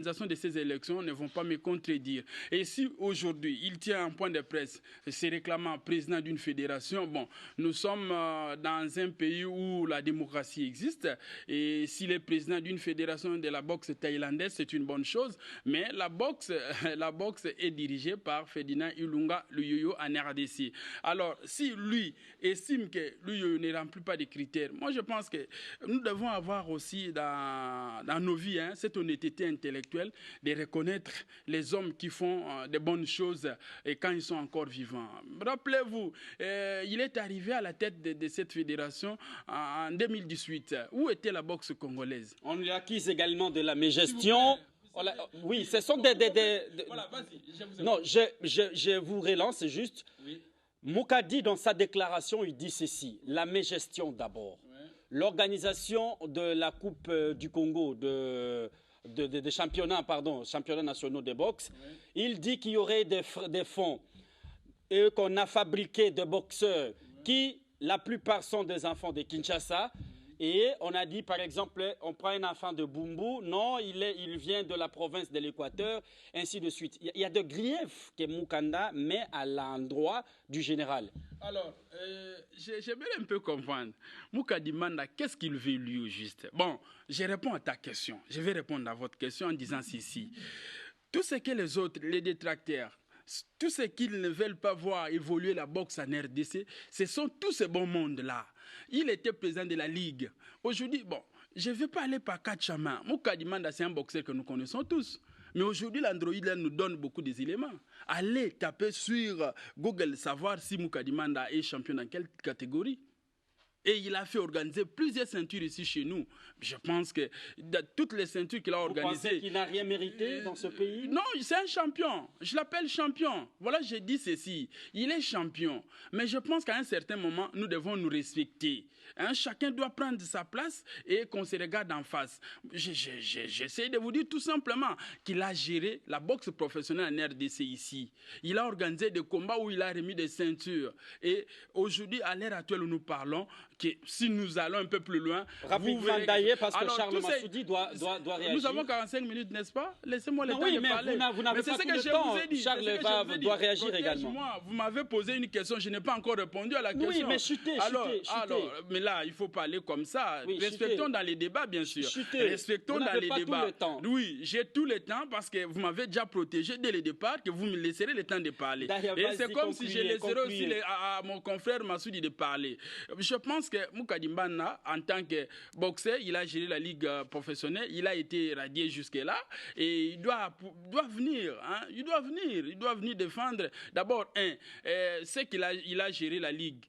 de ces élections ne vont pas me contredire. Et si aujourd'hui il tient un point de presse se réclamant président d'une fédération, bon, nous sommes dans un pays où la démocratie existe et s'il est président d'une fédération de la boxe thaïlandaise, c'est une bonne chose, mais la boxe est dirigée par Ferdinand Ilunga Luyoyo en RDC. Alors, si lui estime que Luyoyo ne remplit pas des critères, moi je pense que nous devons avoir aussi dans nos vies cette honnêteté intellectuelle de reconnaître les hommes qui font de bonnes choses et quand ils sont encore vivants. Rappelez-vous, il est arrivé à la tête de cette fédération en 2018. Où était la boxe congolaise? On lui acquise également de la mégestion. Oui, ce sont des... Voilà, vas-y, non, je vous relance juste. Oui. Mouka dit dans sa déclaration, il dit ceci, la mégestion d'abord. Oui. L'organisation de la Coupe du Congo des championnats nationaux de boxe, oui. Il dit qu'il y aurait des fonds et qu'on a fabriqué des boxeurs qui, la plupart sont des enfants de Kinshasa. Et on a dit, par exemple, on prend un enfant de Bumbu, non, il vient de la province de l'Équateur, ainsi de suite. Il y a de griefs que Moukanda met à l'endroit du général. Alors, j'aimerais un peu comprendre. Moukadi Manda, qu'est-ce qu'il veut lui au juste? Bon, je réponds à ta question. Je vais répondre à votre question en disant ceci. Tout ce que les autres, les détracteurs, tout ce qu'ils ne veulent pas voir évoluer la boxe en RDC, ce sont tous ces bons mondes-là. Il était président de la Ligue. Aujourd'hui, bon, je ne vais pas aller par quatre chemins. Moukadi Manda, c'est un boxeur que nous connaissons tous. Mais aujourd'hui, l'Android nous donne beaucoup d'éléments. Allez taper sur Google, savoir si Moukadi Manda est champion dans quelle catégorie. Et il a fait organiser plusieurs ceintures ici chez nous. Je pense que toutes les ceintures qu'il a organisées... Vous pensez qu'il n'a rien mérité dans ce pays? Non, c'est un champion. Je l'appelle champion. Voilà, j'ai dit ceci. Il est champion. Mais je pense qu'à un certain moment, nous devons nous respecter. Chacun doit prendre sa place et qu'on se regarde en face. J'essaie de vous dire tout simplement qu'il a géré la boxe professionnelle en RDC ici. Il a organisé des combats où il a remis des ceintures. Et aujourd'hui, à l'heure actuelle où nous parlons, que si nous allons un peu plus loin... Rapidement d'ailleurs, parce que Charles Massoudi doit réagir. Nous avons 45 minutes, n'est-ce pas? Laissez-moi le temps de parler. Vous n'avez pas tout le temps. Charles doit réagir également. Vous m'avez posé une question, je n'ai pas encore répondu à la question. Oui, mais chutez. Mais là, il ne faut pas aller comme ça. Oui, respectons dans les débats, bien sûr. Respectons dans les débats. Tout le temps. Oui, j'ai tout le temps parce que vous m'avez déjà protégé dès le départ, que vous me laisserez le temps de parler. Et c'est comme si je laisserais aussi à mon confrère Massoudi de parler. Je pense que Moukadi Manda, en tant que boxeur, il a géré la ligue professionnelle, il a été radié jusque-là et il doit venir, il doit venir défendre d'abord, c'est qu'il a géré la ligue,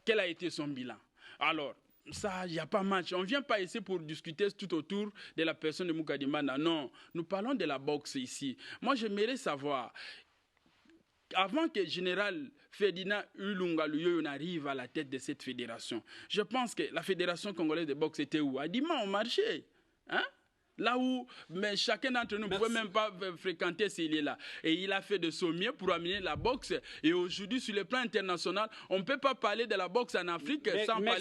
quel a été son bilan. Alors, ça, il n'y a pas match. On ne vient pas ici pour discuter tout autour de la personne de Moukadi Manda. Non, nous parlons de la boxe ici. Moi, j'aimerais savoir... Avant que le général Ferdinand Ilunga Luyoyo n'arrive à la tête de cette fédération, je pense que la fédération congolaise de boxe était où? À Dima, au marché. Là où chacun d'entre nous ne pouvait même pas fréquenter s'il est là. Et il a fait de son mieux pour amener la boxe. Et aujourd'hui, sur le plan international, on ne peut pas parler de la boxe en Afrique sans parler